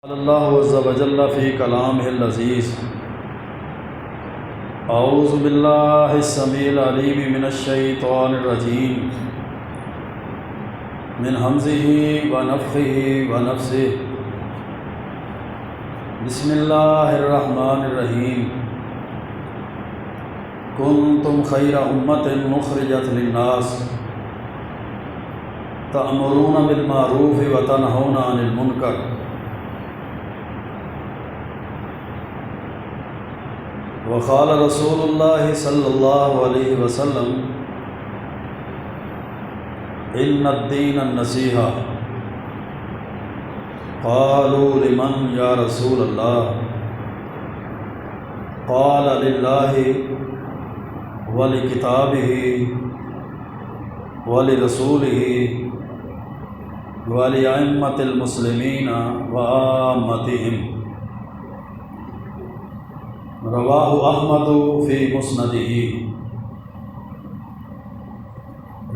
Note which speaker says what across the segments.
Speaker 1: قال اللہ عز و جل فی کلامہ العزیز اعوذ باللہ السمیع العلیم من الشیطان الرجیم من ہمزہ ونفخہ ونفثہ بسم اللہ الرحمن الرحیم کنتم خیر امۃ مخرجۃ للناس تأمرون بالمعروف وتنہون عن المنکر وقال رسول اللہ صلی اللہ علیہ وسلم ان الدین النصیحہ قالوا لمن یا رسول اللہ قال للہ ولکتابہ ولرسولہ ولأئمۃ المسلمین وعامتہم رواہ احمد فی مسندہ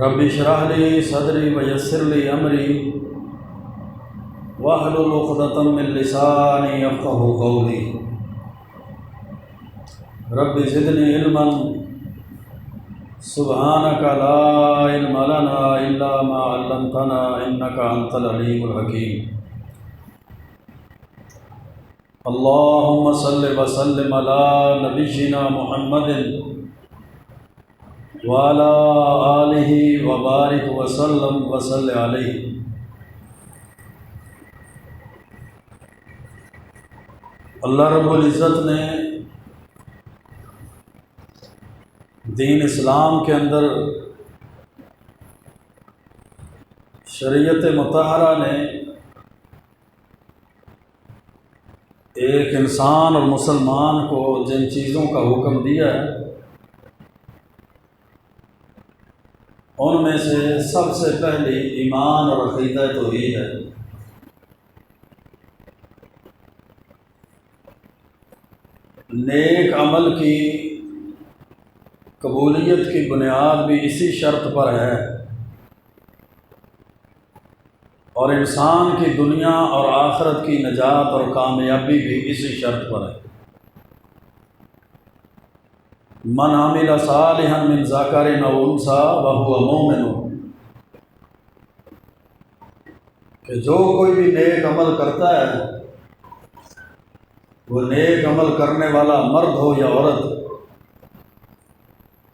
Speaker 1: رب اشرح لی صدری ویسر لی امری واحلل عقدۃ من لسانی یفقہوا قولی رب زدنی علما سبحانک لا علم لنا الا ما علمتنا انک انت العلیم الحکیم اللہم صل وسلم علی نبینا محمد وعلی آلہ وبارک وسلم وصلی علیہ۔ اللہ رب العزت نے دین اسلام کے اندر شریعت مطہرہ نے ایک انسان اور مسلمان کو جن چیزوں کا حکم دیا ہے ان میں سے سب سے پہلی ایمان اور عقیدہ توحید ہے۔ نیک عمل کی قبولیت کی بنیاد بھی اسی شرط پر ہے اور انسان کی دنیا اور آخرت کی نجات اور کامیابی بھی اسی شرط پر ہے۔ من عمل صالحا من ذکر او انثی وهو مؤمن، کہ جو کوئی بھی نیک عمل کرتا ہے وہ نیک عمل کرنے والا مرد ہو یا عورت،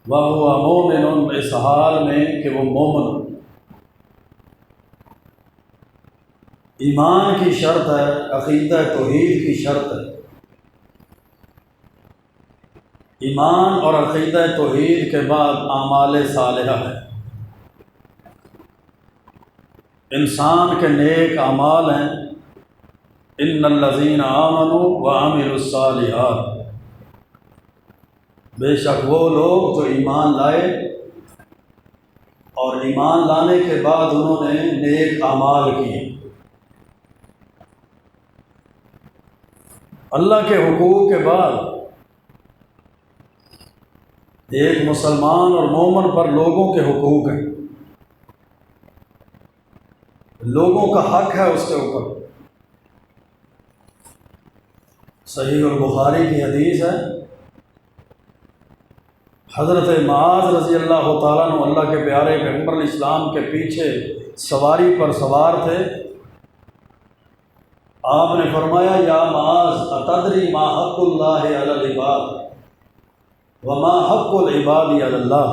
Speaker 1: وهو مؤمن، اس حال میں کہ وہ مومن۔ ایمان کی شرط ہے، عقیدہ توحید کی شرط ہے۔ ایمان اور عقیدہ توحید کے بعد اعمال صالحہ ہے۔ انسان کے نیک اعمال ہیں ان الذین آمنوا وعملوا الصالحات، بے شک وہ لوگ جو ایمان لائے اور ایمان لانے کے بعد انہوں نے نیک اعمال کیے۔ اللہ کے حقوق کے بعد ایک مسلمان اور مومن پر لوگوں کے حقوق ہیں، لوگوں کا حق ہے اس کے اوپر۔ صحیح البخاری کی حدیث ہے، حضرت معاذ رضی اللہ تعالیٰ عنہ اللہ کے پیارے پیغمبر علیہ السلام کے پیچھے سواری پر سوار تھے۔ آپ نے فرمایا یا معاذ اتدری ما حق اللہ علی العباد وما حق العباد علی اللہ،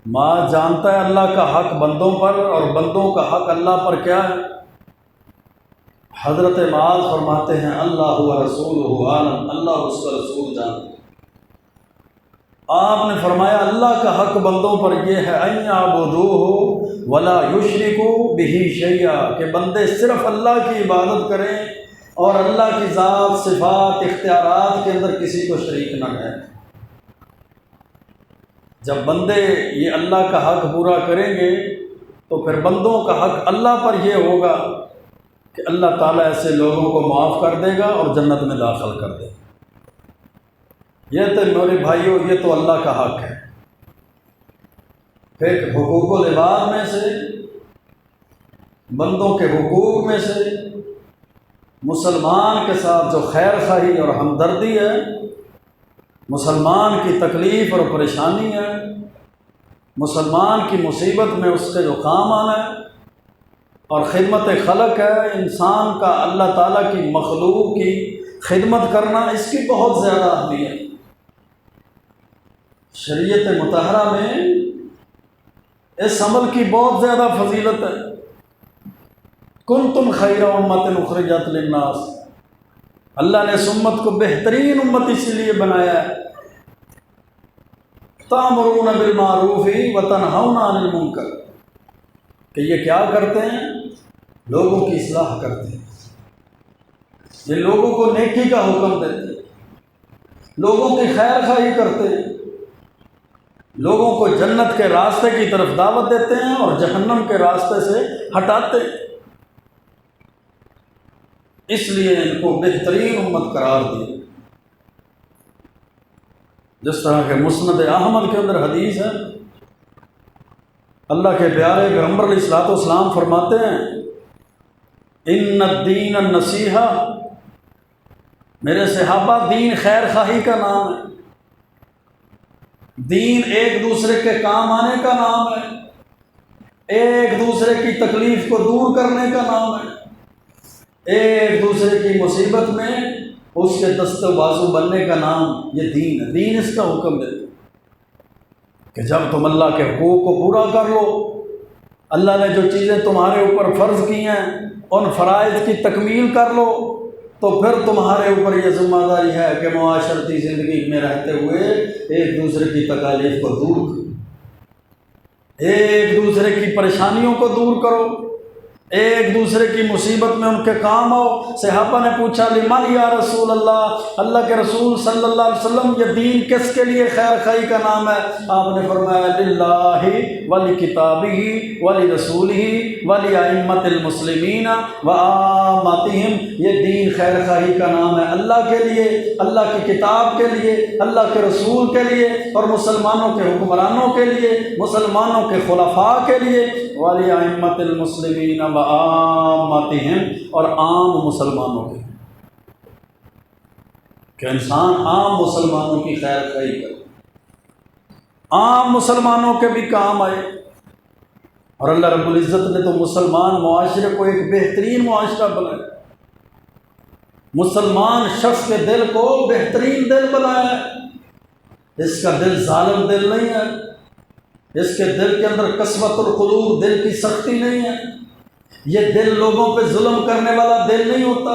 Speaker 1: معاذ جانتا ہے اللہ کا حق بندوں پر اور بندوں کا حق اللہ پر کیا ہے؟ حضرت معاذ فرماتے ہیں اللہ و رسولہ عالم، اللہ اس کا رسول جانتے ہیں۔ آپ نے فرمایا اللہ کا حق بندوں پر یہ ہے ان یعبدوہ ولا یشرکوا بہ شیئا، کہ بندے صرف اللہ کی عبادت کریں اور اللہ کی ذات، صفات، اختیارات کے اندر کسی کو شریک نہ کریں۔ جب بندے یہ اللہ کا حق پورا کریں گے تو پھر بندوں کا حق اللہ پر یہ ہوگا کہ اللہ تعالیٰ ایسے لوگوں کو معاف کر دے گا اور جنت میں داخل کر دے گا۔ یہ تو میرے بھائیوں یہ تو اللہ کا حق ہے۔ پھر حقوق العباد میں سے بندوں کے حقوق میں سے مسلمان کے ساتھ جو خیر خواہی اور ہمدردی ہے، مسلمان کی تکلیف اور پریشانی ہے، مسلمان کی مصیبت میں اس کے جو کام آنا ہے، اور خدمت خلق ہے، انسان کا اللہ تعالیٰ کی مخلوق کی خدمت کرنا، اس کی بہت زیادہ اہمیت۔ شریعت مطہرہ میں اس عمل کی بہت زیادہ فضیلت ہے۔ کنتم خیر امت اخرجت للناس، اللہ نے اس امت کو بہترین امت اسی لیے بنایا ہے، تأمرون بالمعروف وتنہون عن المنکر، کہ یہ کیا کرتے ہیں؟ لوگوں کی اصلاح کرتے ہیں، یہ لوگوں کو نیکی کا حکم دیتے ہیں، لوگوں کی خیر خواہی کرتے ہیں، لوگوں کو جنت کے راستے کی طرف دعوت دیتے ہیں اور جہنم کے راستے سے ہٹاتے ہیں۔ اس لیے ان کو بہترین امت قرار دی۔ جس طرح کہ مسند احمد کے اندر حدیث ہے، اللہ کے پیارے پیغمبر علیہ الصلوۃ والسلام فرماتے ہیں، ان الدین النصیحہ، میرے صحابہ، دین خیر خواہی کا نام ہے، دین ایک دوسرے کے کام آنے کا نام ہے، ایک دوسرے کی تکلیف کو دور کرنے کا نام ہے، ایک دوسرے کی مصیبت میں اس کے دست و بازو بننے کا نام یہ دین ہے۔ دین اس کا حکم دیتا ہے کہ جب تم اللہ کے حقوق کو پورا کر لو، اللہ نے جو چیزیں تمہارے اوپر فرض کی ہیں ان فرائض کی تکمیل کر لو، تو پھر تمہارے اوپر یہ ذمہ داری ہے کہ معاشرتی زندگی میں رہتے ہوئے ایک دوسرے کی تکالیف کو دور کرو، ایک دوسرے کی پریشانیوں کو دور کرو، ایک دوسرے کی مصیبت میں ان کے کام آؤ۔ صحابہ نے پوچھا، لمن یا رسول اللہ، اللہ کے رسول صلی اللہ علیہ وسلم، یہ دین کس کے لیے خیر خواہی کا نام ہے؟ آپ نے فرمایا، للہ ولکتابہ ولرسولہ ولائمۃ المسلمین وعامتہم، یہ دین خیر خواہی کا نام ہے اللہ کے لیے، اللہ کی کتاب کے لیے، اللہ کے رسول کے لیے، اور مسلمانوں کے حکمرانوں کے لیے، مسلمانوں کے خلفاء کے لیے، ولائمۃ المسلمین وعامتہم، اور عام مسلمانوں کے، کہ انسان عام مسلمانوں کی خیر خواہی کرے، عام مسلمانوں کے بھی کام آئے۔ اور اللہ رب العزت نے تو مسلمان معاشرے کو ایک بہترین معاشرہ بنایا، مسلمان شخص کے دل کو بہترین دل بنایا ہے۔ اس کا دل ظالم دل نہیں ہے، اس کے دل کے اندر قسوۃ القلوب، دل کی سختی نہیں ہے، یہ دل لوگوں پہ ظلم کرنے والا دل نہیں ہوتا،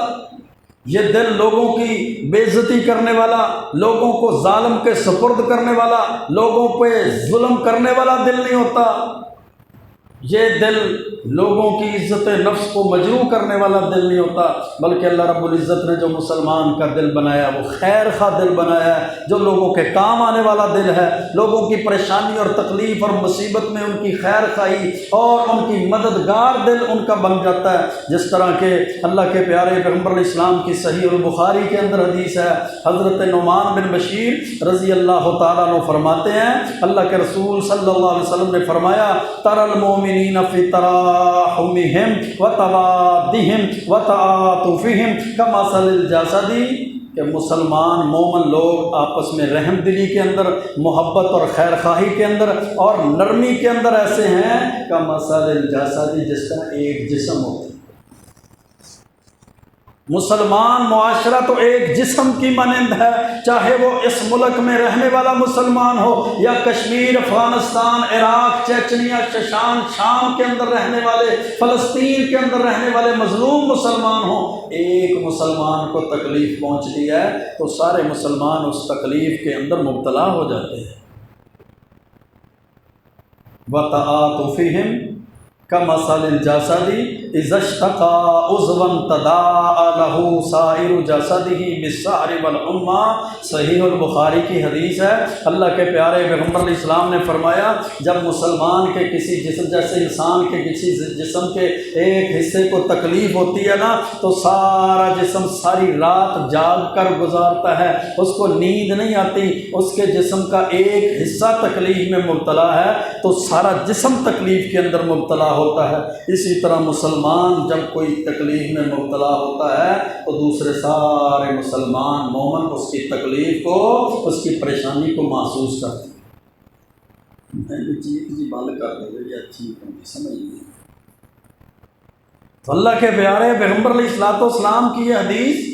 Speaker 1: یہ دل لوگوں کی بے عزتی کرنے والا، لوگوں کو ظالم کے سپرد کرنے والا، لوگوں پہ ظلم کرنے والا دل نہیں ہوتا، یہ دل لوگوں کی عزت نفس کو مجروح کرنے والا دل نہیں ہوتا، بلکہ اللہ رب العزت نے جو مسلمان کا دل بنایا وہ خیر خواہ دل بنایا ہے، جو لوگوں کے کام آنے والا دل ہے، لوگوں کی پریشانی اور تکلیف اور مصیبت میں ان کی خیر خواہی اور ان کی مددگار دل ان کا بن جاتا ہے۔ جس طرح کہ اللہ کے پیارے پیغمبر علیہ السلام کی صحیح البخاری کے اندر حدیث ہے، حضرت نعمان بن بشیر رضی اللہ تعالیٰ عنہ فرماتے ہیں، اللہ کے رسول صلی اللہ علیہ وسلم نے فرمایا، تر المومنین فی تراحمہم وتوادہم وتعاطفہم کمثل الجسد، کہ مسلمان مومن لوگ آپس میں رحم دلی کے اندر، محبت اور خیر خواہی کے اندر اور نرمی کے اندر ایسے ہیں کمثل الجسد، جس طرح ایک جسم ہوتا ہے۔ مسلمان معاشرہ تو ایک جسم کی مانند ہے، چاہے وہ اس ملک میں رہنے والا مسلمان ہو یا کشمیر، افغانستان، عراق، چیچنیا، شیشان، شام کے اندر رہنے والے، فلسطین کے اندر رہنے والے مظلوم مسلمان ہوں۔ ایک مسلمان کو تکلیف پہنچتی ہے تو سارے مسلمان اس تکلیف کے اندر مبتلا ہو جاتے ہیں۔ وَتَعَاطُفِهِمْ کمثل الجسد اذا اشتكى عضوا تداعى له سائر جسده بالسهر والحمى، صحیح البخاری کی حدیث ہے۔ اللہ کے پیارے پیغمبر علیہ السلام نے فرمایا، جب مسلمان کے کسی جسم، جیسے انسان کے کسی جسم کے ایک حصے کو تکلیف ہوتی ہے نا، تو سارا جسم ساری رات جاگ کر گزارتا ہے، اس کو نیند نہیں آتی، اس کے جسم کا ایک حصہ تکلیف میں مبتلا ہے تو سارا جسم تکلیف کے اندر مبتلا ہوتا ہے۔ اسی طرح مسلمان مسلمان جب کوئی تکلیف میں مبتلا ہوتا ہے تو دوسرے سارے مسلمان مومن اس کی تکلیف کو، اس کی پریشانی کو محسوس کرتے ہیں۔ میں بھی چیز بند کر دوں گی، اچھی سمجھ نہیں۔ تو اللہ کے پیارے پیغمبر علیہ الصلوۃ والسلام کی یہ حدیث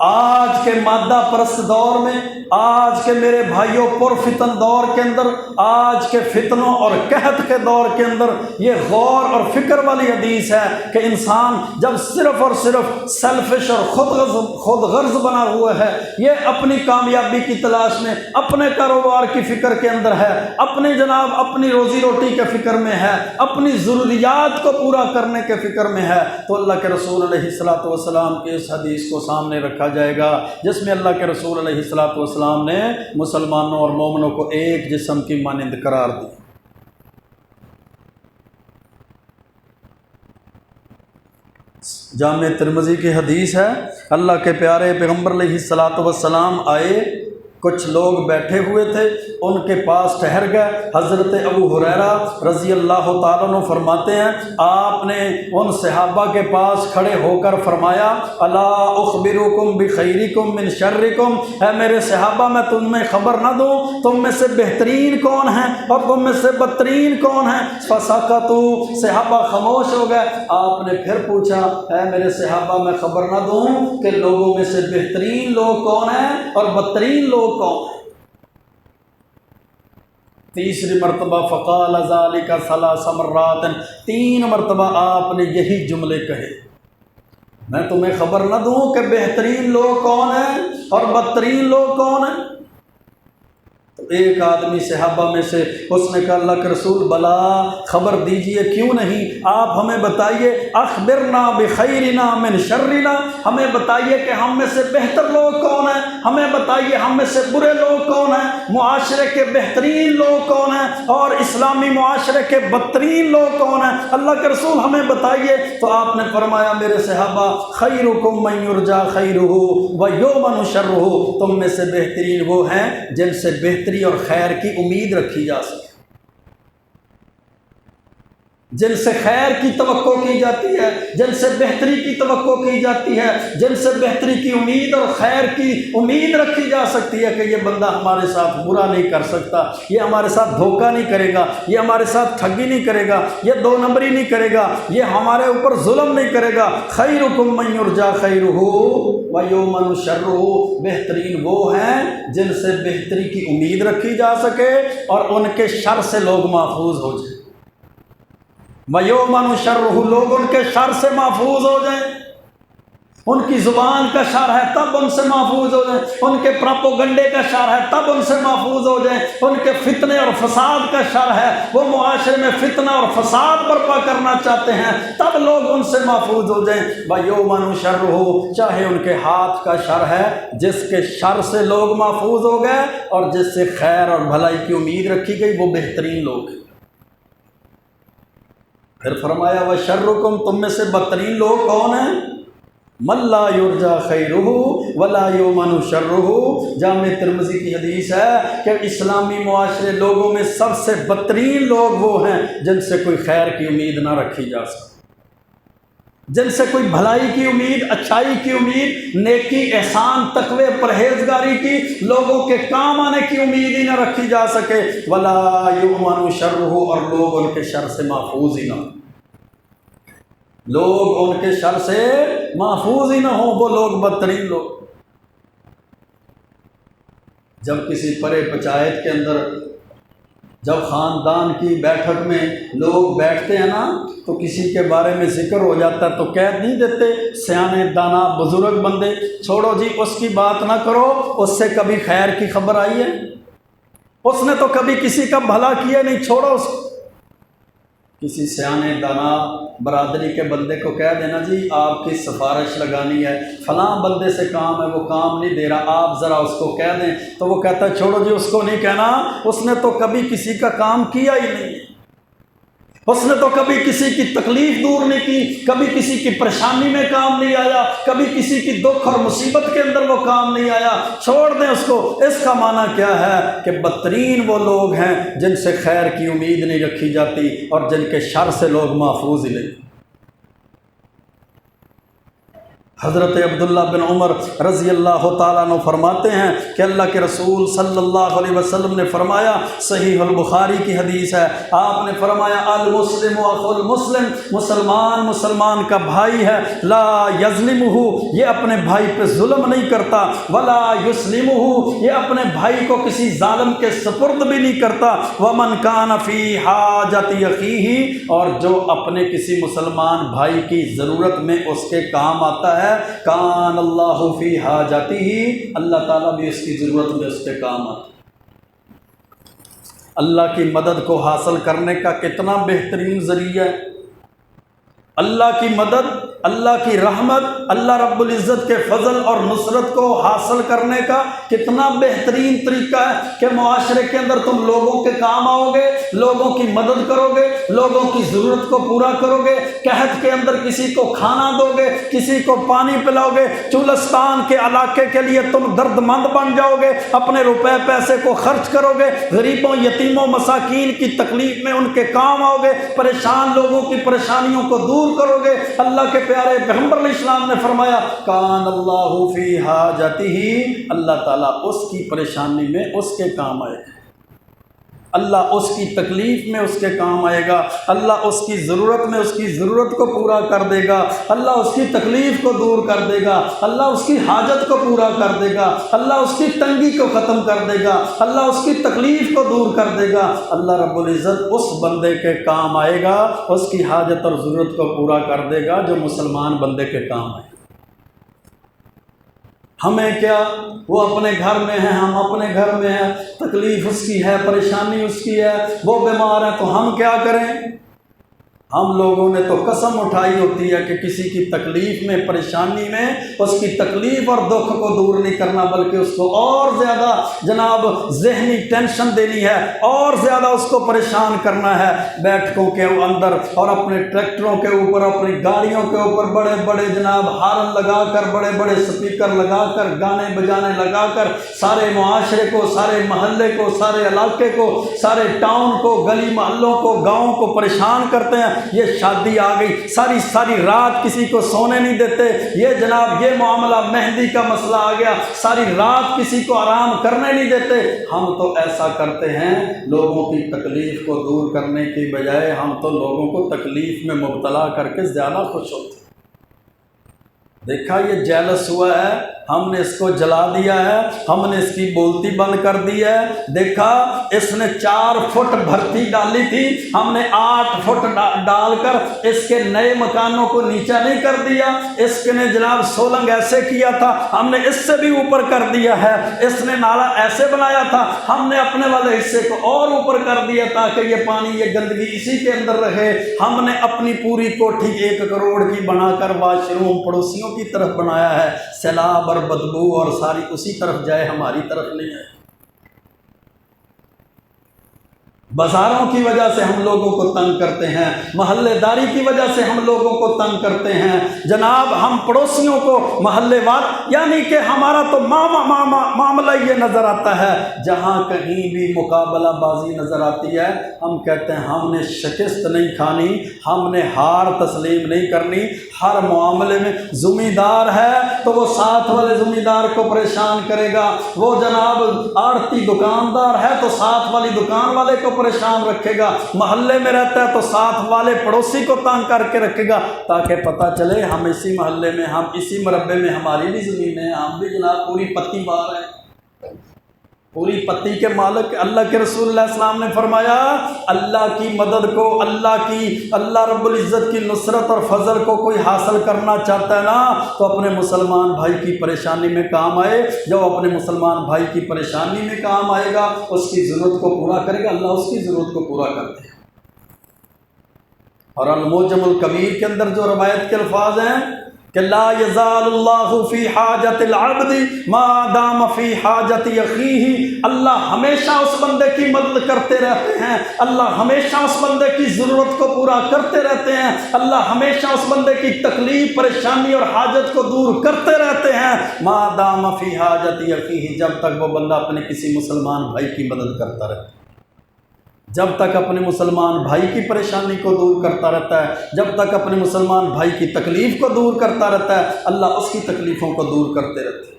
Speaker 1: آج کے مادہ پرست دور میں، آج کے میرے بھائیوں پرفتن دور کے اندر، آج کے فتنوں اور قحط کے دور کے اندر یہ غور اور فکر والی حدیث ہے کہ انسان جب صرف اور صرف سیلفش اور خود غرض بنا ہوا ہے، یہ اپنی کامیابی کی تلاش میں، اپنے کاروبار کی فکر کے اندر ہے، اپنی جناب اپنی روزی روٹی کے فکر میں ہے، اپنی ضروریات کو پورا کرنے کے فکر میں ہے، تو اللہ کے رسول علیہ الصلوۃ والسلام کی اس حدیث کو سامنے رکھا جائے گا جس میں اللہ کے رسول علیہ الصلوۃ والسلام نے مسلمانوں اور مومنوں کو ایک جسم کی مانند قرار دی۔ جامع ترمذی کی حدیث ہے، اللہ کے پیارے پیغمبر علیہ الصلوۃ والسلام آئے، کچھ لوگ بیٹھے ہوئے تھے، ان کے پاس ٹھہر گئے۔ حضرت ابو ہریرہ رضی اللہ تعالیٰ عنہ فرماتے ہیں آپ نے ان صحابہ کے پاس کھڑے ہو کر فرمایا الا اخبرکم بخیرکم من شرکم، اے میرے صحابہ میں تم میں خبر نہ دوں تم میں سے بہترین کون ہیں اور تم میں سے بدترین کون ہیں؟ فسکتوا، صحابہ خاموش ہو گئے۔ آپ نے پھر پوچھا اے میرے صحابہ میں خبر نہ دوں کہ لوگوں میں سے بہترین لوگ کون ہیں اور بدترین لوگ کون ہیں؟ تیسری مرتبہ فقال ذلك 3 مرات، 3 مرتبہ آپ نے یہی جملے کہے، میں تمہیں خبر نہ دوں کہ بہترین لوگ کون ہیں اور بدترین لوگ کون ہیں؟ تو ایک آدمی صحابہ میں سے اس نے کہا اللہ کے رسول بلا خبر دیجئے، کیوں نہیں، آپ ہمیں بتائیے، اخبرنا بخیرنا من شرنا، ہمیں بتائیے کہ ہم میں سے بہتر لوگ کون ہیں، ہمیں بتائیے ہم میں سے برے لوگ کون ہیں، معاشرے کے بہترین لوگ کون ہیں اور اسلامی معاشرے کے بدترین لوگ کون ہیں، اللہ کے رسول ہمیں بتائیے۔ تو آپ نے فرمایا میرے صحابہ خیرکم من یرجا خیرہ ویؤمن شرہ، تم میں سے بہترین وہ ہیں جن سے بہتری اور خیر کی امید رکھی جا سکے، جن سے خیر کی توقع کی جاتی ہے، جن سے بہتری کی توقع کی جاتی ہے، جن سے بہتری کی امید اور خیر کی امید رکھی جا سکتی ہے کہ یہ بندہ ہمارے ساتھ برا نہیں کر سکتا، یہ ہمارے ساتھ دھوکہ نہیں کرے گا، یہ ہمارے ساتھ ٹھگی نہیں کرے گا، یہ 2 نمبری نہیں کرے گا، یہ ہمارے اوپر ظلم نہیں کرے گا۔ خیرکم من یرجا خیرہ ویؤمن شرہ، بہترین وہ ہیں جن سے بہتری کی امید رکھی جا سکے اور ان کے شر سے لوگ محفوظ ہو جائیں، وَيُؤْمَنُ شَرُّهُ، لوگ ان کے شر سے محفوظ ہو جائیں، ان کی زبان کا شر ہے تب ان سے محفوظ ہو جائیں، ان کے پراپوگنڈے کا شر ہے تب ان سے محفوظ ہو جائیں، ان کے فتنے اور فساد کا شر ہے، وہ معاشرے میں فتنہ اور فساد برپا کرنا چاہتے ہیں تب لوگ ان سے محفوظ ہو جائیں۔ وَيُؤْمَنُ شَرُّهُ، چاہے ان کے ہاتھ کا شر ہے جس کے شر سے لوگ محفوظ ہو گئے اور جس سے خیر اور بھلائی کی امید رکھی گئی، وہ بہترین لوگ ہیں۔ پھر فرمایا وَشَرُّكُمْ، تم میں سے بدترین لوگ کون ہیں؟ مَن لَا يُرْجَى خَيْرُهُ وَلَا يُؤْمَنُ شَرُّهُ، جامع ترمذی کی حدیث ہے کہ اسلامی معاشرے لوگوں میں سب سے بدترین لوگ وہ ہیں جن سے کوئی خیر کی امید نہ رکھی جا سکے، جن سے کوئی بھلائی کی امید، اچھائی کی امید، نیکی، احسان، تقوی، پرہیزگاری کی، لوگوں کے کام آنے کی امید ہی نہ رکھی جا سکے۔ وَلَا يُؤْمَنُ شَرُّهُ، اور لوگ ان کے شر سے محفوظ ہی نہ ہوں، لوگ ان کے شر سے محفوظ ہی نہ ہوں، وہ لوگ بدترین لوگ۔ جب کسی پرے پنچایت کے اندر، جب خاندان کی بیٹھک میں لوگ بیٹھتے ہیں نا تو کسی کے بارے میں ذکر ہو جاتا ہے تو کہہ نہیں دیتے سیانے دانا بزرگ بندے، چھوڑو جی اس کی بات نہ کرو، اس سے کبھی خیر کی خبر آئی ہے؟ اس نے تو کبھی کسی کا بھلا کیا نہیں، چھوڑو اس کو۔ کسی سیانے دانا برادری کے بندے کو کہہ دینا جی آپ کی سفارش لگانی ہے، فلاں بندے سے کام ہے، وہ کام نہیں دے رہا، آپ ذرا اس کو کہہ دیں، تو وہ کہتا ہے چھوڑو جی اس کو نہیں کہنا، اس نے تو کبھی کسی کا کام کیا ہی نہیں، اس نے تو کبھی کسی کی تکلیف دور نہیں کی، کبھی کسی کی پریشانی میں کام نہیں آیا، کبھی کسی کی دکھ اور مصیبت کے اندر وہ کام نہیں آیا، چھوڑ دیں اس کو۔ اس کا معنی کیا ہے کہ بدترین وہ لوگ ہیں جن سے خیر کی امید نہیں رکھی جاتی اور جن کے شر سے لوگ محفوظ ہی نہیں۔ حضرت عبداللہ بن عمر رضی اللہ تعالیٰ عنہ فرماتے ہیں کہ اللہ کے رسول صلی اللہ علیہ وسلم نے فرمایا، صحیح البخاری کی حدیث ہے، آپ نے فرمایا المسلم اخو المسلم، مسلمان مسلمان کا بھائی ہے، لا یظلمہ، یہ اپنے بھائی پہ ظلم نہیں کرتا، ولا یسلمہ، یہ اپنے بھائی کو کسی ظالم کے سپرد بھی نہیں کرتا، ومن کان فی حاجت اخیہ، اور جو اپنے کسی مسلمان بھائی کی ضرورت میں اس کے کام آتا ہے، کان اللہ فی حاجتہ، اللہ تعالیٰ بھی اس کی ضرورت میں اس کے کام آتا ہے۔ اللہ کی مدد کو حاصل کرنے کا کتنا بہترین ذریعہ ہے، اللہ کی مدد، اللہ کی رحمت، اللہ رب العزت کے فضل اور نصرت کو حاصل کرنے کا کتنا بہترین طریقہ ہے کہ معاشرے کے اندر تم لوگوں کے کام آؤ گے، لوگوں کی مدد کرو گے، لوگوں کی ضرورت کو پورا کرو گے، قحط کے اندر کسی کو کھانا دو گے، کسی کو پانی پلاؤ گے، چولستان کے علاقے کے لیے تم درد مند بن جاؤ گے، اپنے روپے پیسے کو خرچ کرو گے، غریبوں یتیموں مساکین کی تکلیف میں ان کے کام آؤ گے، پریشان لوگوں کی پریشانیوں کو دور کرو گے۔ اللہ کے پیارے پیغمبر علیہ السلام نے فرمایا کان اللہ فی حاجتہ، اللہ تعالیٰ اس کی پریشانی میں اس کے کام آئے گا، اللہ اس کی تکلیف میں اس کے کام آئے گا، اللہ اس کی ضرورت میں اس کی ضرورت کو پورا کر دے گا، اللہ اس کی تکلیف کو دور کر دے گا، اللہ اس کی حاجت کو پورا کر دے گا، اللہ اس کی تنگی کو ختم کر دے گا، اللہ اس کی تکلیف کو دور کر دے گا، اللہ رب العزت اس بندے کے کام آئے گا، اس کی حاجت اور ضرورت کو پورا کر دے گا جو مسلمان بندے کے کام آئے گا۔ ہمیں کیا، وہ اپنے گھر میں ہیں، ہم اپنے گھر میں ہیں، تکلیف اس کی ہے، پریشانی اس کی ہے، وہ بیمار ہے، تو ہم کیا کریں؟ ہم لوگوں نے تو قسم اٹھائی ہوتی ہے کہ کسی کی تکلیف میں، پریشانی میں اس کی تکلیف اور دکھ کو دور نہیں کرنا، بلکہ اس کو اور زیادہ جناب ذہنی ٹینشن دینی ہے، اور زیادہ اس کو پریشان کرنا ہے، بیٹھکوں کے اندر اور اپنے ٹریکٹروں کے اوپر، اپنی گاڑیوں کے اوپر بڑے بڑے جناب ہارن لگا کر، بڑے بڑے سپیکر لگا کر، گانے بجانے لگا کر سارے معاشرے کو، سارے محلے کو، سارے علاقے کو، سارے ٹاؤن کو، گلی محلوں کو، گاؤں کو پریشان کرتے ہیں۔ یہ شادی آ گئی، ساری ساری رات کسی کو سونے نہیں دیتے، یہ جناب یہ معاملہ مہندی کا مسئلہ آ گیا، ساری رات کسی کو آرام کرنے نہیں دیتے۔ ہم تو ایسا کرتے ہیں، لوگوں کی تکلیف کو دور کرنے کی بجائے ہم تو لوگوں کو تکلیف میں مبتلا کر کے زیادہ خوش ہوتے ہیں۔ دیکھا یہ جیلس ہوا ہے، ہم نے اس کو جلا دیا ہے، ہم نے اس کی بولتی بند کر دی ہے، دیکھا اس نے 4 فٹ بھرتی ڈالی تھی، ہم نے 8 فٹ ڈال کر اس کے نئے مکانوں کو نیچا نہیں کر دیا، اس کے نے جناب سولنگ ایسے کیا تھا، ہم نے اس سے بھی اوپر کر دیا ہے، اس نے نالا ایسے بنایا تھا، ہم نے اپنے والے حصے کو اور اوپر کر دیا تاکہ یہ پانی، یہ گندگی اسی کے اندر رہے، ہم نے اپنی پوری کوٹھی 1 کروڑ کی بنا کر واش روم پڑوسیوں کی طرف بنایا ہے، سیلاب اور بدبو اور ساری اسی طرف جائے، ہماری طرف نہیں ہے۔ بازاروں کی وجہ سے ہم لوگوں کو تنگ کرتے ہیں، محلے داری کی وجہ سے ہم لوگوں کو تنگ کرتے ہیں، جناب ہم پڑوسیوں کو محلے وار، یعنی کہ ہمارا تو معاملہ یہ نظر آتا ہے، جہاں کہیں بھی مقابلہ بازی نظر آتی ہے ہم کہتے ہیں ہم نے شکست نہیں کھانی، ہم نے ہار تسلیم نہیں کرنی۔ ہر معاملے میں زمیندار ہے تو وہ ساتھ والے زمیندار کو پریشان کرے گا، وہ جناب آڑتی دکاندار ہے تو ساتھ والی دکان والے کو پریشان رکھے گا، محلے میں رہتا ہے تو ساتھ والے پڑوسی کو تنگ کر کے رکھے گا، تاکہ پتہ چلے ہم اسی محلے میں، ہم اسی مربے میں، ہماری بھی زمین ہے، ہم بھی جناب پوری پتی بار ہیں، پوری پتی کے مالک۔ اللہ کے رسول اللہ علیہ السلام نے فرمایا اللہ کی مدد کو، اللہ رب العزت کی نصرت اور فضل کو کوئی حاصل کرنا چاہتا ہے نا تو اپنے مسلمان بھائی کی پریشانی میں کام آئے، جب اپنے مسلمان بھائی کی پریشانی میں کام آئے گا، اس کی ضرورت کو پورا کرے گا، اللہ اس کی ضرورت کو پورا کرتے ہیں۔ اور المعجم الکبیر کے اندر جو روایت کے الفاظ ہیں کہ لا یزال اللہ فی حاجت العبد ما دام فی حاجت اخیہ، اللہ ہمیشہ اس بندے کی مدد کرتے رہتے ہیں، اللہ ہمیشہ اس بندے کی ضرورت کو پورا کرتے رہتے ہیں، اللہ ہمیشہ اس بندے کی تکلیف، پریشانی اور حاجت کو دور کرتے رہتے ہیں، ما دام فی حاجت اخیہ، جب تک وہ بندہ اپنے کسی مسلمان بھائی کی مدد کرتا رہے۔ جب تک اپنے مسلمان بھائی کی پریشانی کو دور کرتا رہتا ہے، جب تک اپنے مسلمان بھائی کی تکلیف کو دور کرتا رہتا ہے، اللہ اس کی تکلیفوں کو دور کرتے رہتے ہیں۔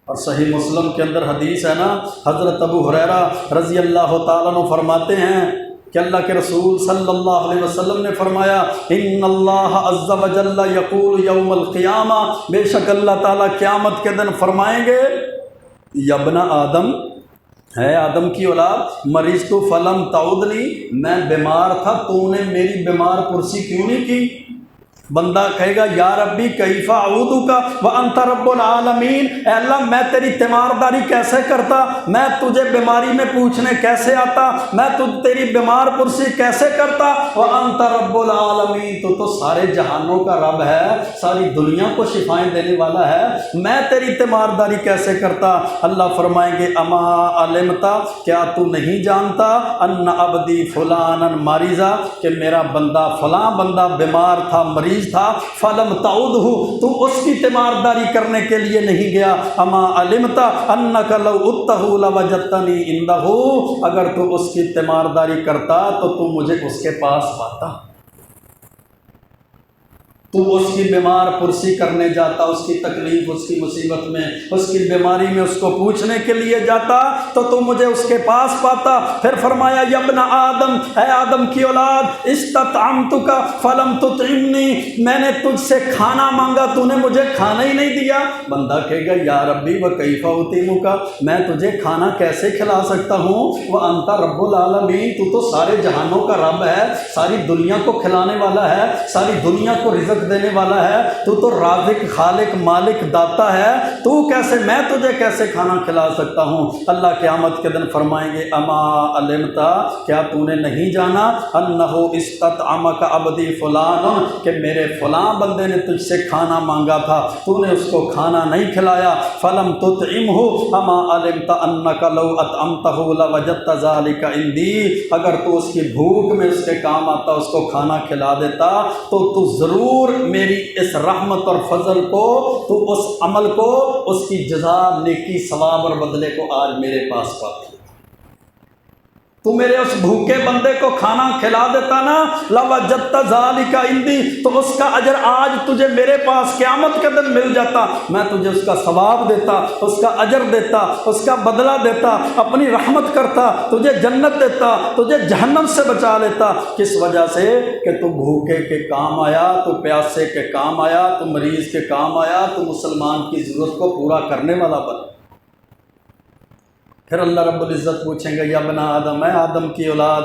Speaker 1: اور صحیح مسلم کے اندر حدیث ہے نا، حضرت ابو ہریرہ رضی اللہ تعالیٰ عنہ فرماتے ہیں کہ اللہ کے رسول صلی اللہ علیہ وسلم نے فرمایا، ان اللہ عز و جل یقول یوم القیامہ، بے شک اللہ تعالیٰ قیامت کے دن فرمائیں گے، یا ابن آدم، ہے آدم کی اولاد، مریض تو فلم تعودنی، میں بیمار تھا تو نے میری بیمار پرسی کیوں نہیں کی؟ بندہ کہے گا یا ربی کیف اعوذک وانت رب العالمین، اے اللہ میں تیری تیمارداری کیسے کرتا، میں تجھے بیماری میں پوچھنے کیسے آتا، میں تیری بیمار پرسی کیسے کرتا، وانت رب العالمین، تو سارے جہانوں کا رب ہے، ساری دنیا کو شفائیں دینے والا ہے، میں تیری تیمارداری کیسے کرتا؟ اللہ فرمائیں گے اما علمتا، کیا تو نہیں جانتا، ان عبدی فلانا مریضا، کہ میرا بندہ فلاں بندہ بیمار تھا، مریض تھا، فلم تعودہ، تو اس کی تیمارداری کرنے کے لیے نہیں گیا، اما علمتا انک لو اتہ لوجدتنی عندہ، اگر تو اس کی تیمارداری کرتا تو مجھے اس کے پاس پاتا، تو اس کی بیمار پرسی کرنے جاتا، اس کی تکلیف، اس کی مصیبت میں، اس کی بیماری میں اس کو پوچھنے کے لیے جاتا تو مجھے اس کے پاس پاتا۔ پھر فرمایا یا ابن آدم، اے آدم کی اولاد، استطعمتک فلم تطعمنی، میں نے تجھ سے کھانا مانگا تو نے مجھے کھانا ہی نہیں دیا۔ بندہ کہے گا یا ربی وکیف اطعمک، میں تجھے کھانا کیسے کھلا سکتا ہوں، وانت رب العالمین، تو سارے جہانوں کا رب ہے، ساری دنیا کو کھلانے والا ہے، ساری دنیا کو رزق دینے والا ہے، تو رازق، خالق، مالک، داتا ہے، تو کیسے، میں تجھے کیسے کھانا کھلا سکتا ہوں؟ اللہ قیامت کے دن فرمائیں گے اما علمتا، کیا تو نے نہیں جانا، انہ استطعمک عبدی فلان، کہ میرے فلاں بندے نے تجھ سے کھانا مانگا تھا تو نے اس کو کھانا نہیں کھلایا، فلم تطعمہ، اما علمتا انک لو اطعمتہ لوجدت ذلک عندی، اگر تو اس کی بھوک میں اس کے کام آتا، اس کو کھانا کھلا دیتا تو ضرور میری اس رحمت اور فضل کو، تو اس عمل کو، اس کی جزا، نیکی، ثواب اور بدلے کو آج میرے پاس پاتی، تو میرے اس بھوکے بندے کو کھانا کھلا دیتا نا، لوجدت ذالک عندی، تو اس کا اجر آج تجھے میرے پاس قیامت کے دن مل جاتا، میں تجھے اس کا ثواب دیتا، اس کا اجر دیتا، اس کا بدلہ دیتا، اپنی رحمت کرتا، تجھے جنت دیتا، تجھے جہنم سے بچا لیتا۔ کس وجہ سے؟ کہ تو بھوکے کے کام آیا، تو پیاسے کے کام آیا، تو مریض کے کام آیا، تو مسلمان کی ضرورت کو پورا کرنے والا بنا۔ پھر اللہ رب العزت پوچھیں گے یا ابن آدم، اے آدم کی اولاد،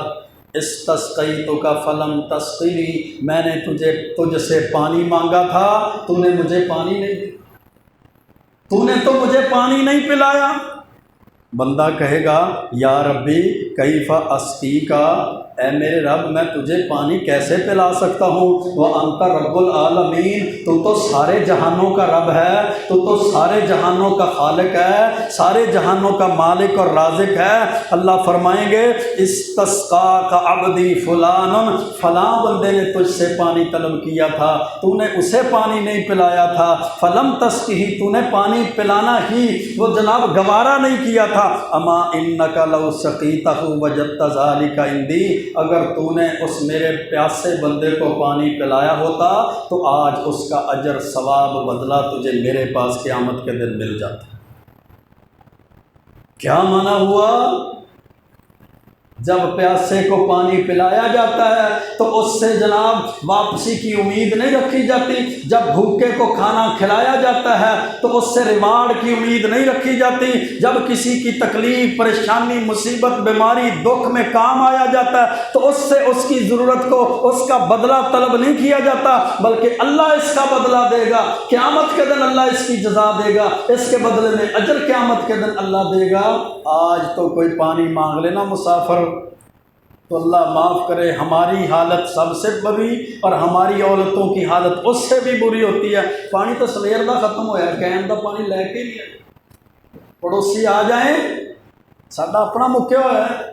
Speaker 1: استسقیتک فلم تسقنی، میں نے تجھ سے پانی مانگا تھا تو نے مجھے پانی نہیں دیا، تو نے تو مجھے پانی نہیں پلایا۔ بندہ کہے گا یا ربی کیف اسقیکا، اے میرے رب میں تجھے پانی کیسے پلا سکتا ہوں، وانت رب العالمین، تو سارے جہانوں کا رب ہے، تو سارے جہانوں کا خالق ہے، سارے جہانوں کا مالک اور رازق ہے۔ اللہ فرمائیں گے استسقاک عبدی فلان، فلاں بندے نے تجھ سے پانی طلب کیا تھا، تو نے اسے پانی نہیں پلایا تھا، فلم تسقہ، تو نے پانی پلانا ہی وہ جناب گوارا نہیں کیا تھا، اما انک لو سقیتہ وجدت ذلک عندی، اگر تو نے اس میرے پیاسے بندے کو پانی پلایا ہوتا تو آج اس کا اجر، ثواب، بدلہ تجھے میرے پاس قیامت کے دن مل جاتا۔ کیا معنی ہوا؟ جب پیاسے کو پانی پلایا جاتا ہے تو اس سے جناب واپسی کی امید نہیں رکھی جاتی، جب بھوکے کو کھانا کھلایا جاتا ہے تو اس سے ریوارڈ کی امید نہیں رکھی جاتی، جب کسی کی تکلیف، پریشانی، مصیبت، بیماری، دکھ میں کام آیا جاتا ہے تو اس سے اس کی ضرورت کو، اس کا بدلہ طلب نہیں کیا جاتا، بلکہ اللہ اس کا بدلہ دے گا، قیامت کے دن اللہ اس کی جزا دے گا، اس کے بدلے میں اجر قیامت کے دن اللہ دے گا۔ آج تو کوئی پانی مانگ لینا مسافر تو اللہ معاف کرے، ہماری حالت سب سے بری اور ہماری عورتوں کی حالت اس سے بھی بری ہوتی ہے۔ پانی تو سویر دا ختم ہویا، کین دا پانی لے کے لیا، پڑوسی آ جائیں، ساڈا اپنا مکیا ہوا ہے،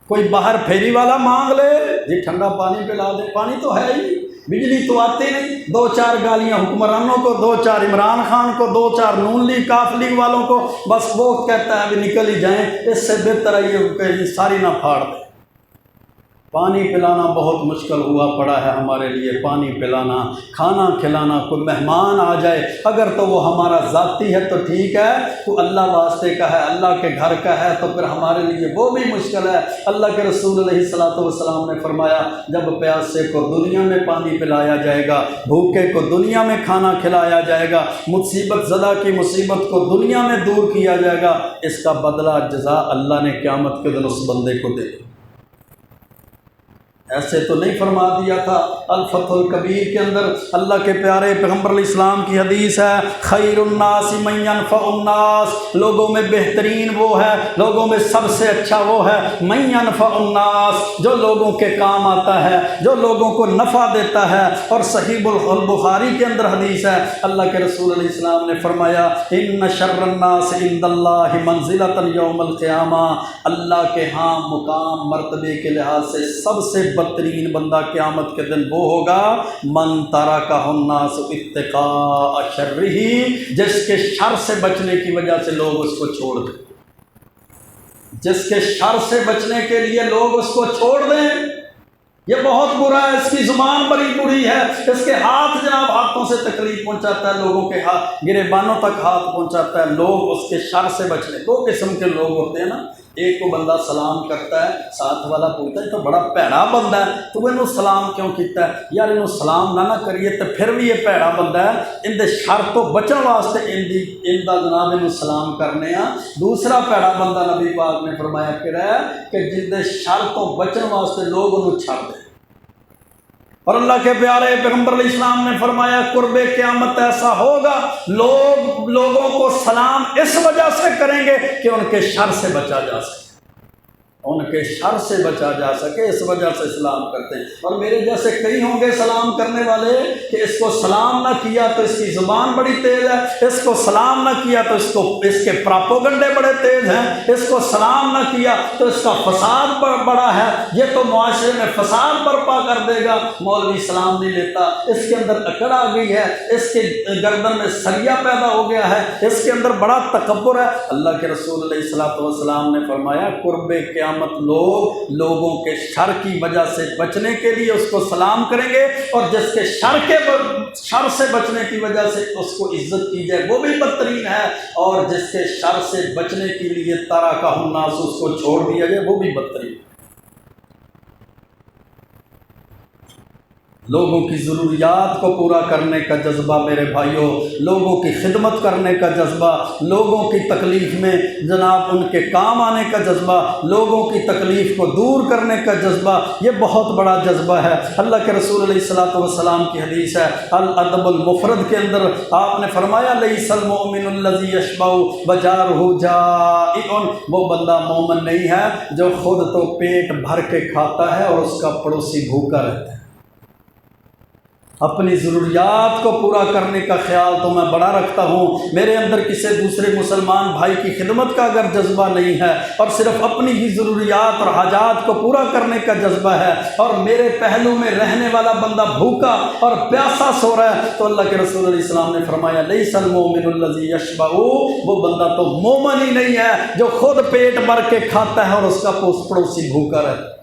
Speaker 1: کوئی باہر پھیری والا مانگ لے جی ٹھنڈا پانی پلا دے، پانی تو ہے ہی، بجلی تو آتی نہیں، دو چار گالیاں حکمرانوں کو، دو چار عمران خان کو، دو چار نون لیگ کاف لیگ والوں کو، بس وہ کہتا ہے ابھی نکل ہی جائیں، اس سے بہتر ہے یہ ساری نہ پھاڑ دیں۔ پانی پلانا بہت مشکل ہوا پڑا ہے ہمارے لیے، پانی پلانا، کھانا کھلانا، کوئی مہمان آ جائے اگر تو وہ ہمارا ذاتی ہے تو ٹھیک ہے، کوئی اللہ واسطے کا ہے، اللہ کے گھر کا ہے تو پھر ہمارے لیے وہ بھی مشکل ہے۔ اللہ کے رسول علیہ الصلوۃ والسلام نے فرمایا جب پیاسے کو دنیا میں پانی پلایا جائے گا، بھوکے کو دنیا میں کھانا کھلایا جائے گا، مصیبت زدہ کی مصیبت کو دنیا میں دور کیا جائے گا، اس کا بدلہ جزا اللہ نے قیامت کے دن اس بندے کو دے دی۔ ایسے تو نہیں فرما دیا تھا؟ الفتح الکبیر کے اندر اللہ کے پیارے پیغمبر علیہ السلام کی حدیث ہے، خیر الناس من ينفع الناس، لوگوں میں بہترین وہ ہے، لوگوں میں سب سے اچھا وہ ہے، من ينفع الناس، جو لوگوں کے کام آتا ہے، جو لوگوں کو نفع دیتا ہے۔ اور صحیح البخاری کے اندر حدیث ہے، اللہ کے رسول علیہ السلام نے فرمایا ان شر الناس عند اللہ منزلۃ یوم القیامہ، اللہ کے ہاں مقام مرتبے کے لحاظ سے سب سے بدترین بندہ قیامت کے دن وہ ہوگا من ترکہ الناس اتقاء شرہ، جس کے شر سے بچنے کی وجہ سے لوگ اس کو چھوڑ دیں، جس کے شر سے بچنے کے لیے لوگ اس کو چھوڑ دیں۔ یہ بہت برا ہے، اس کی زبان بڑی بری ہے، اس کے ہاتھ جناب ہاتھوں سے تکلیف پہنچاتا ہے، لوگوں کے ہاتھ گریبانوں تک ہاتھ پہنچاتا ہے۔ لوگ اس کے شر سے بچنے، دو قسم کے لوگ ہوتے ہیں نا، ایک کو بندہ سلام کرتا ہے، ساتھ والا پوچھتا ہے تو بڑا پیڑا بندہ ہے، تو انہوں سلام کیوں کیتا ہے؟ یار انہوں سلام نہ کریے تو پھر بھی یہ پیڑا بندہ ہے، ان دے شر تو بچن واسطے ان دا جناب انہوں سلام کرنے ہاں۔ دوسرا پیڑا بندہ نبی پاک نے فرمایا کہ جن دے شر تو بچن واسطے لوگ انہوں چھڑ دیں۔ اور اللہ کے پیارے پیغمبر علیہ السلام نے فرمایا قرب قیامت ایسا ہوگا، لوگ لوگوں کو سلام اس وجہ سے کریں گے کہ ان کے شر سے بچا جا سکے، ان کے شر سے بچا جا سکے، اس وجہ سے سلام کرتے ہیں۔ اور میرے جیسے کئی ہوں گے سلام کرنے والے کہ اس کو سلام نہ کیا تو اس کی زبان بڑی تیز ہے، اس کو سلام نہ کیا تو اس کے پراپوگنڈے بڑے تیز ہیں، اس کو سلام نہ کیا تو اس کا فساد بڑا ہے، یہ تو معاشرے میں فساد برپا کر دے گا۔ مولوی سلام نہیں لیتا، اس کے اندر اکڑ آ گئی ہے، اس کے گردن میں سریا پیدا ہو گیا ہے، اس کے اندر بڑا تکبر ہے۔ اللہ کے رسول علیہ الصلوۃ والسلام نے فرمایا قرب قیامت لوگوں کے شر کی وجہ سے بچنے کے لیے اس کو سلام کریں گے، اور جس کے شر سے بچنے کی وجہ سے اس کو عزت کی جائے وہ بھی بدترین ہے، اور جس کے شر سے بچنے کے لیے ترکہ الناس اس کو چھوڑ دیا جائے وہ بھی بدترین ہے۔ لوگوں کی ضروریات کو پورا کرنے کا جذبہ میرے بھائیوں، لوگوں کی خدمت کرنے کا جذبہ، لوگوں کی تکلیف میں جناب ان کے کام آنے کا جذبہ، لوگوں کی تکلیف کو دور کرنے کا جذبہ، یہ بہت بڑا جذبہ ہے۔ اللہ کے رسول علیہ الصلوۃ والسلام کی حدیث ہے الادب المفرد کے اندر، آپ نے فرمایا لیس المؤمن الذی یشبع وجارہ جائع، وہ بندہ مومن نہیں ہے جو خود تو پیٹ بھر کے کھاتا ہے اور اس کا پڑوسی بھوکا رہتا ہے۔ اپنی ضروریات کو پورا کرنے کا خیال تو میں بڑا رکھتا ہوں، میرے اندر کسی دوسرے مسلمان بھائی کی خدمت کا اگر جذبہ نہیں ہے اور صرف اپنی ہی ضروریات اور حاجات کو پورا کرنے کا جذبہ ہے، اور میرے پہلو میں رہنے والا بندہ بھوکا اور پیاسا سو رہا ہے، تو اللہ کے رسول علیہ السلام نے فرمایا لیس المؤمن الذی یشبع، وہ بندہ تو مومن ہی نہیں ہے جو خود پیٹ بھر کے کھاتا ہے اور اس کا پڑوسی بھوکا رہتا ہے۔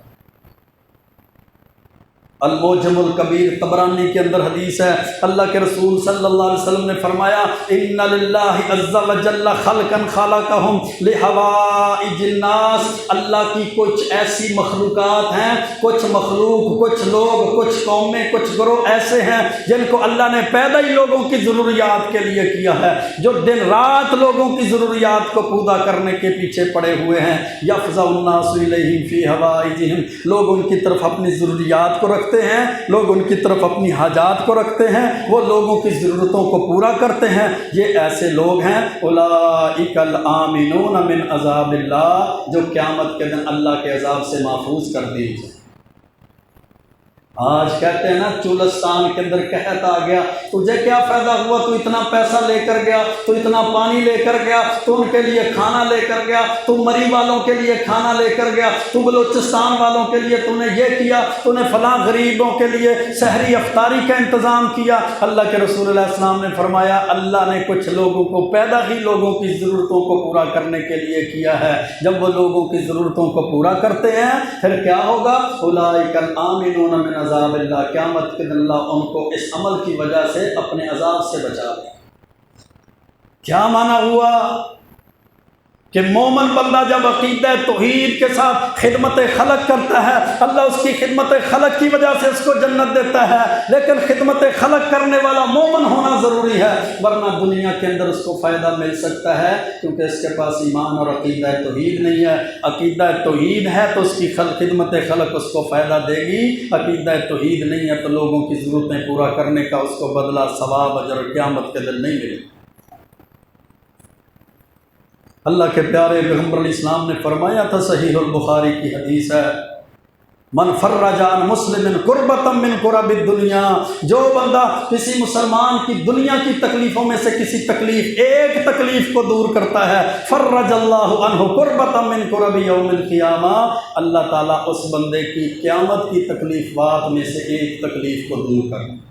Speaker 1: الموجم الکبیر طبرانی کے اندر حدیث ہے، اللہ کے رسول صلی اللہ علیہ وسلم نے فرمایا ان للہ عز وجل خلقا خلقہم لحوائج الناس، اللہ کی کچھ ایسی مخلوقات ہیں، کچھ مخلوق، کچھ لوگ، کچھ قومیں، کچھ گروہ ایسے ہیں جن کو اللہ نے پیدا ہی لوگوں کی ضروریات کے لیے کیا ہے، جو دن رات لوگوں کی ضروریات کو پورا کرنے کے پیچھے پڑے ہوئے ہیں۔ یفزع الناس الیہم فی حوائجہم، لوگ ان کی طرف اپنی ضروریات کو رکھتے ہیں، لوگ ان کی طرف اپنی حاجات کو رکھتے ہیں، وہ لوگوں کی ضرورتوں کو پورا کرتے ہیں۔ یہ ایسے لوگ ہیں اولئک الآمنون من عذاب اللہ، جو قیامت کے دن اللہ کے عذاب سے محفوظ کر دیے جائیں۔ آج کہتے ہیں نا چولستان کے اندر قحط آ گیا، تجھے کیا فائدہ ہوا؟ تو اتنا پیسہ لے کر گیا، تو اتنا پانی لے کر گیا، تو ان کے لیے کھانا لے کر گیا، تو مری والوں کے لیے کھانا لے کر گیا، تو بلوچستان والوں کے لیے تو نے یہ کیا، تو نے فلاں غریبوں کے لیے سحری افطاری کا انتظام کیا۔ اللہ کے رسول علیہ السلام نے فرمایا اللہ نے کچھ لوگوں کو پیدا ہی لوگوں کی ضرورتوں کو پورا کرنے کے لیے کیا ہے، جب وہ لوگوں کی ضرورتوں کو پورا کرتے ہیں پھر کیا ہوگا؟ اولئک الآمنون من عذاب اللہ، قیامت کے دن اللہ ان کو اس عمل کی وجہ سے اپنے عذاب سے بچا دے۔ کیا معنی ہوا کہ مومن بندہ جب عقیدہ توحید کے ساتھ خدمت خلق کرتا ہے، اللہ اس کی خدمت خلق کی وجہ سے اس کو جنت دیتا ہے، لیکن خدمت خلق کرنے والا مومن ہونا ضروری ہے، ورنہ دنیا کے اندر اس کو فائدہ مل سکتا ہے کیونکہ اس کے پاس ایمان اور عقیدہ توحید نہیں ہے۔ عقیدہ توحید ہے تو اس کی خدمت خلق اس کو فائدہ دے گی، عقیدہ توحید نہیں ہے تو لوگوں کی ضرورتیں پورا کرنے کا اس کو بدلہ ثواب اجر قیامت کے دن نہیں ملے گا۔ اللہ کے پیارے پیغمبر علیہ السلام نے فرمایا تھا، صحیح البخاری کی حدیث ہے، من فرج عن مسلم کربۃ من کرب الدنیا، جو بندہ کسی مسلمان کی دنیا کی تکلیفوں میں سے کسی تکلیف، ایک تکلیف کو دور کرتا ہے، فرج اللہ عنہ کربۃ من کرب یوم القیامہ، اللہ تعالیٰ اس بندے کی قیامت کی تکلیفات میں سے ایک تکلیف کو دور کرتا ہے۔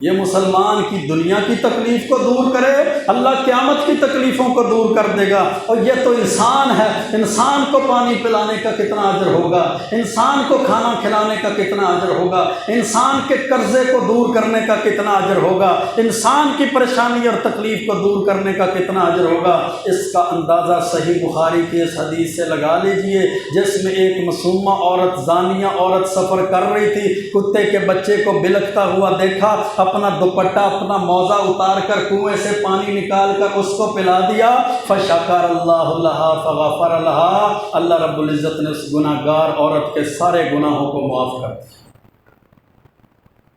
Speaker 1: یہ مسلمان کی دنیا کی تکلیف کو دور کرے، اللہ قیامت کی تکلیفوں کو دور کر دے گا۔ اور یہ تو انسان ہے، انسان کو پانی پلانے کا کتنا اجر ہوگا، انسان کو کھانا کھلانے کا کتنا اجر ہوگا، انسان کے قرضے کو دور کرنے کا کتنا اجر ہوگا، انسان کی پریشانی اور تکلیف کو دور کرنے کا کتنا اجر ہوگا۔ اس کا اندازہ صحیح بخاری کی اس حدیث سے لگا لیجئے جس میں ایک معصومہ عورت، زانیہ عورت سفر کر رہی تھی، کتے کے بچے کو بلکتا ہوا دیکھا، اپنا دوپٹہ، اپنا موزہ اتار کر کنویں سے پانی نکال کر اس کو پلا دیا، فشکر اللہ لہا فغفر لہا، اللہ رب العزت نے اس گناہ گار عورت کے سارے گناہوں کو معاف کر دیا۔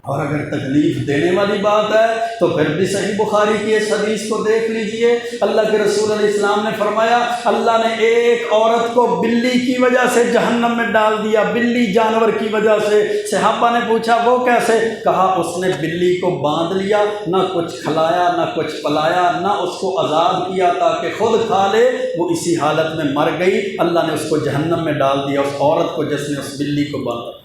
Speaker 1: اور اگر تکلیف دینے والی بات ہے تو پھر بھی صحیح بخاری کی اس حدیث کو دیکھ لیجئے، اللہ کے رسول علیہ السلام نے فرمایا اللہ نے ایک عورت کو بلی کی وجہ سے جہنم میں ڈال دیا، بلی جانور کی وجہ سے۔ صحابہ نے پوچھا وہ کیسے؟ کہا اس نے بلی کو باندھ لیا، نہ کچھ کھلایا نہ کچھ پلایا، نہ اس کو آزاد کیا تاکہ خود کھا لے، وہ اسی حالت میں مر گئی، اللہ نے اس کو جہنم میں ڈال دیا، اس عورت کو جس نے اس بلی کو باندھا۔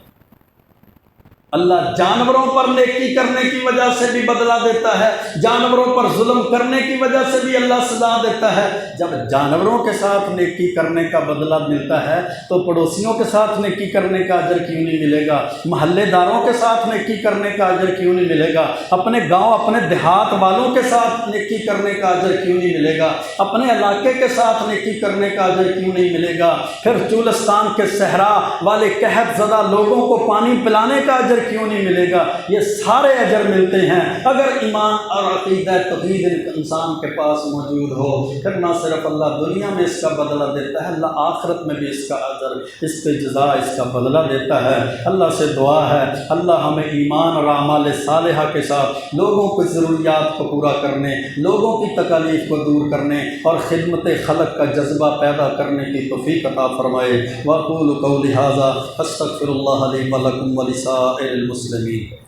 Speaker 1: اللہ جانوروں پر نیکی کرنے کی وجہ سے بھی بدلہ دیتا ہے، جانوروں پر ظلم کرنے کی وجہ سے بھی اللہ سزا دیتا ہے۔ جب جانوروں کے ساتھ نیکی کرنے کا بدلہ ملتا ہے تو پڑوسیوں کے ساتھ نیکی کرنے کا اجر کیوں نہیں ملے گا؟ محلے داروں کے ساتھ نیکی کرنے کا اجر کیوں نہیں ملے گا؟ اپنے گاؤں، اپنے دیہات والوں کے ساتھ نیکی کرنے کا اجر کیوں نہیں ملے گا؟ اپنے علاقے کے ساتھ نیکی کرنے کا اجر کیوں نہیں ملے گا؟ پھر چولستان کے صحرا والے قحط زدہ لوگوں کو پانی پلانے کا اجر کیوں نہیں ملے گا؟ یہ سارے اجر ملتے ہیں اگر ایمان اور عقیدہ توحید انسان کے پاس موجود ہو۔ پھر نہ صرف اللہ دنیا میں اس کا بدلہ دیتا ہے، اللہ آخرت میں بھی اس کا اجر، اس کے جزا، اس کا بدلہ دیتا ہے۔ اللہ سے دعا ہے اللہ ہمیں ایمان اور اعمال صالحہ کے ساتھ لوگوں کی ضروریات کو پورا کرنے، لوگوں کی تکالیف کو دور کرنے اور خدمت خلق کا جذبہ پیدا کرنے کی توفیق عطا فرمائے۔ وَأَقُولُ قَوْلِي هَذَا أَسْتَغْفِرُ اللَّهَ لِي وَلَكُمْ وَلِسَائِرِ الْمُسْلِمِينَ۔